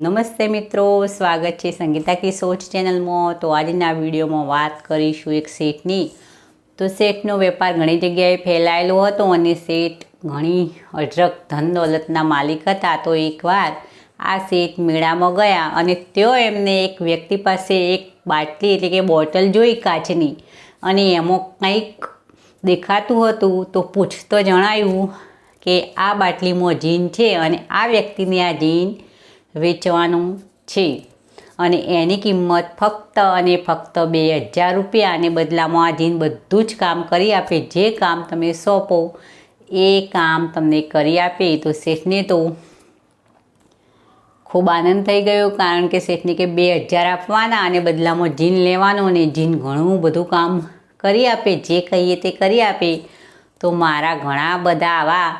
નમસ્તે મિત્રો, સ્વાગત છે સંગીતા કી સોચ ચેનલમાં। તો આજના વિડીયોમાં વાત કરીશું એક શેઠની। તો શેઠનો વેપાર ઘણી જગ્યાએ ફેલાયેલો હતો અને શેઠ ઘણી અઢળક ધન દોલતના માલિક હતા। તો એકવાર આ શેઠ મેળામાં ગયા અને તેઓ એમને એક વ્યક્તિ પાસે એક બાટલી એટલે કે બોટલ જોઈ કાચની, અને એમાં કંઈક દેખાતું હતું। તો પૂછતો જણાયું કે આ બાટલીમાં જીન છે અને આ વ્યક્તિને આ જીન વેચવાનું છે અને એની કિંમત ફક્ત અને ફક્ત 2000 રૂપિયા, અને બદલામાં આ જીન બધું જ કામ કરી આપે। જે કામ તમે સોંપો એ કામ તમને કરી આપે। તો શેઠને તો ખૂબ આનંદ થઈ ગયો, કારણ કે શેઠને કે 2000 આપવાના અને બદલામાં જીન લેવાનું, અને જીન ઘણું બધું કામ કરી આપે, જે કહીએ તે કરી આપે। તો મારા ઘણા બધા આવા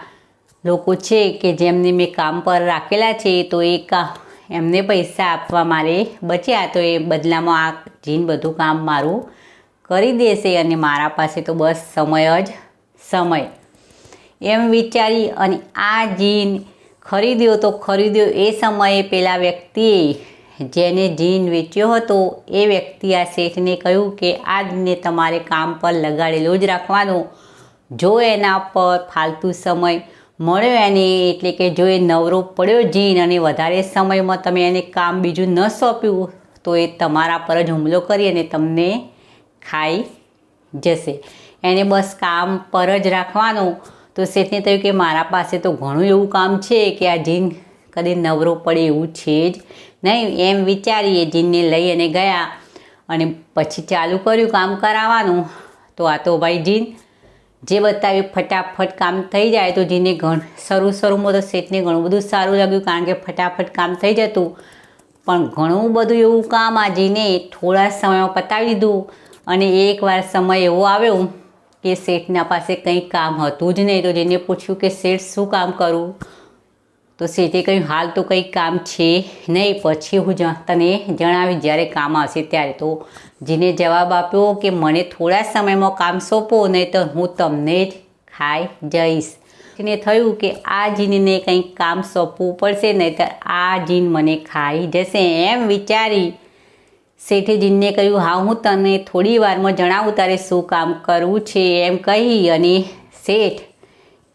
લોકો છે કે જેમને મેં કામ પર રાખેલા છે, તો એમને પૈસા આપવા મારે બચ્યા, તો એ બદલામાં આ જીન બધું કામ મારું કરી દેશે અને મારા પાસે તો બસ સમય જ સમય, એમ વિચારી અને આ જીન ખરીદ્યો। તો ખરીદ્યો એ સમયે પેલા વ્યક્તિએ જેને જીન વેચ્યો હતો એ વ્યક્તિ આ શેઠને કહ્યું કે આ જીનને તમારે કામ પર લગાડેલો જ રાખવાનો। જો એના પર ફાલતુ સમય મળ્યો એને, એટલે કે જો એ નવરો પડ્યો જીન અને વધારે સમયમાં તમે એને કામ બીજું ન સોંપ્યું, તો એ તમારા પર જ હુમલો કરી અને તમને ખાઈ જશે। એને બસ કામ પર જ રાખવાનું। તો શેઠને થયું કે મારા પાસે તો ઘણું એવું કામ છે કે આ જીન કદી નવરો પડે એવું છે જ નહીં, એમ વિચારી એ જીનને લઈ અને ગયા અને પછી ચાલુ કર્યું કામ કરાવવાનું। તો આ તો ભાઈ જીન જે બતાવ્યું ફટાફટ કામ થઈ જાય। તો જીને શરૂમાં તો શેઠને ઘણું બધું સારું લાગ્યું, કારણ કે ફટાફટ કામ થઈ જતું, પણ ઘણું બધું એવું કામ આ જીને થોડા સમયમાં પતાવી દીધું। અને એકવાર સમય એવો આવ્યો કે શેઠના પાસે કંઈ કામ હતું જ નહીં। તો જીને પૂછ્યું કે શેઠ શું કામ કરું? તો શેઠે કહ્યું હાલ તો કંઈ કામ છે નહીં, પછી હું તને જણાવીશ જ્યારે કામ આવશે ત્યારે। તો જીને જવાબ આપ્યો કે મને થોડા સમયમાં કામ સોંપો, નહીં તો હું તમને જ ખાઈ જઈશ। એને થયું કે આ જીનને કંઈક કામ સોંપવું પડશે, નહીં તો આ જીન મને ખાઈ જશે, એમ વિચારી શેઠે જીનને કહ્યું હા હું તને થોડી વારમાં જણાવું તારે શું કામ કરવું છે, એમ કહી અને શેઠ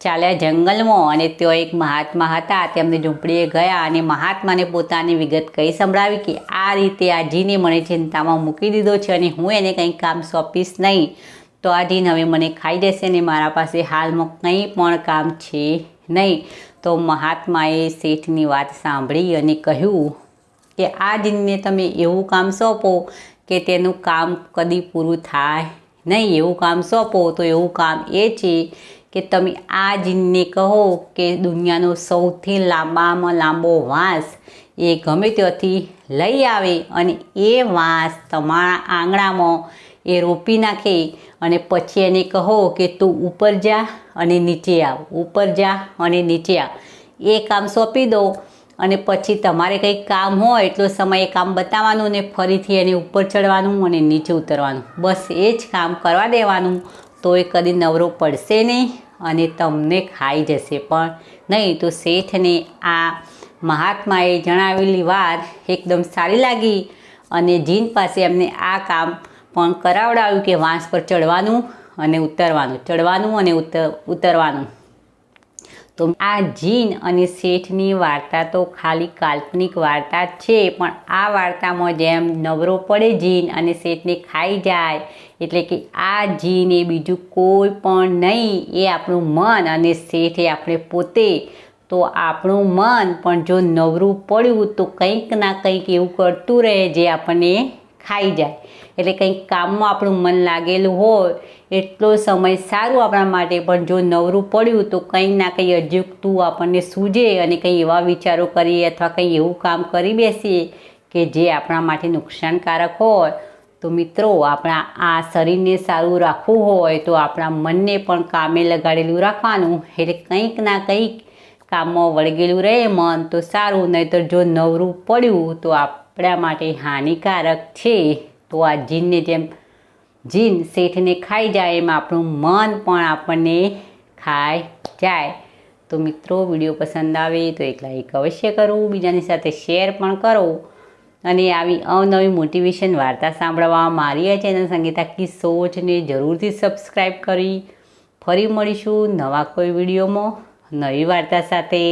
ચાલ્યા જંગલમાં। અને તેઓ એક મહાત્મા હતા, તેમની ઝૂંપડીએ ગયા અને મહાત્માને પોતાની વિગત કહી સંભળાવી કે આ રીતે આ જીને મને ચિંતામાં મૂકી દીધો છે અને હું એને કંઈ કામ સોંપીશ નહીં તો આ જીન હવે મને ખાઈ જશે અને મારા પાસે હાલમાં કંઈ પણ કામ છે નહીં। તો મહાત્માએ શેઠની વાત સાંભળી અને કહ્યું કે આ જીનને તમે એવું કામ સોંપો કે તેનું કામ કદી પૂરું થાય નહીં। એવું કામ સોંપો તો એવું કામ એ છે કે તમે આ જીનને કહો કે દુનિયાનો સૌથી લાંબામાં લાંબો વાંસ એ ગમે ત્યાંથી લઈ આવે અને એ વાંસ તમારા આંગણામાં એ રોપી નાખે, અને પછી એને કહો કે તું ઉપર જા અને નીચે આવ, ઉપર જા અને નીચે આવ, એ કામ સોંપી દો। અને પછી તમારે કંઈક કામ હોય એટલો સમય એ કામ બતાવવાનું અને ફરીથી એને ઉપર ચડવાનું અને નીચે ઉતરવાનું, બસ એ જ કામ કરવા દેવાનું। તો એ કદી નવરો પડશે નહીં અને તમને ખાઈ જશે પણ નહીં। તો શેઠને આ મહાત્માએ જણાવેલી વાત એકદમ સારી લાગી અને જીન પાસે એમને આ કામ પણ કરાવડાવ્યું કે વાંસ પર ચડવાનું અને ઉતરવાનું, ચડવાનું અને ઉતરવાનું। તો આ જીન અને શેઠની વાર્તા તો ખાલી કાલ્પનિક વાર્તા જ છે, પણ આ વાર્તામાં જેમ નવરો પડે જીન અને શેઠને ખાઈ જાય, એટલે કે આ જીન એ બીજું કોઈ પણ નહીં, એ આપણું મન, અને શેઠ એ આપણે પોતે। તો આપણું મન પણ જો નવરું પડ્યું તો કંઈક ના કંઈક એવું કરતું રહે જે આપણને ખાઈ જાય। એટલે કંઈક કામમાં આપણું મન લાગેલું હોય એટલો સમય સારું આપણા માટે, પણ જો નવરું પડ્યું તો કંઈ ના કંઈ અજુગતું આપણને સૂઝે અને કંઈ એવા વિચારો કરીએ અથવા કંઈ એવું કામ કરી બેસીએ કે જે આપણા માટે નુકસાનકારક હોય। તો મિત્રો, આપણા આ શરીરને સારું રાખવું હોય તો આપણા મનને પણ કામે લગાડેલું રાખવાનું, એટલે કંઈક ના કંઈક કામમાં વળગેલું રહે મન તો સારું, નહીંતર જો નવરું પડ્યું તો આપણા માટે હાનિકારક છે। તો આ જીનને જેમ જીન શેઠને ખાઈ જાય એમ આપણું મન પણ આપણને ખાઈ જાય। તો મિત્રો વિડીયો પસંદ આવે તો એક લાઈક અવશ્ય કરો, બીજાની સાથે શેર પણ કરો અને આવી અવનવી મોટિવેશન વાર્તા સાંભળવા મારી આ ચેનલ સંગીતા કિસ્સોને જરૂરથી સબસ્ક્રાઈબ કરી ફરી મળીશું નવા કોઈ વિડીયોમાં નવી વાર્તા સાથે।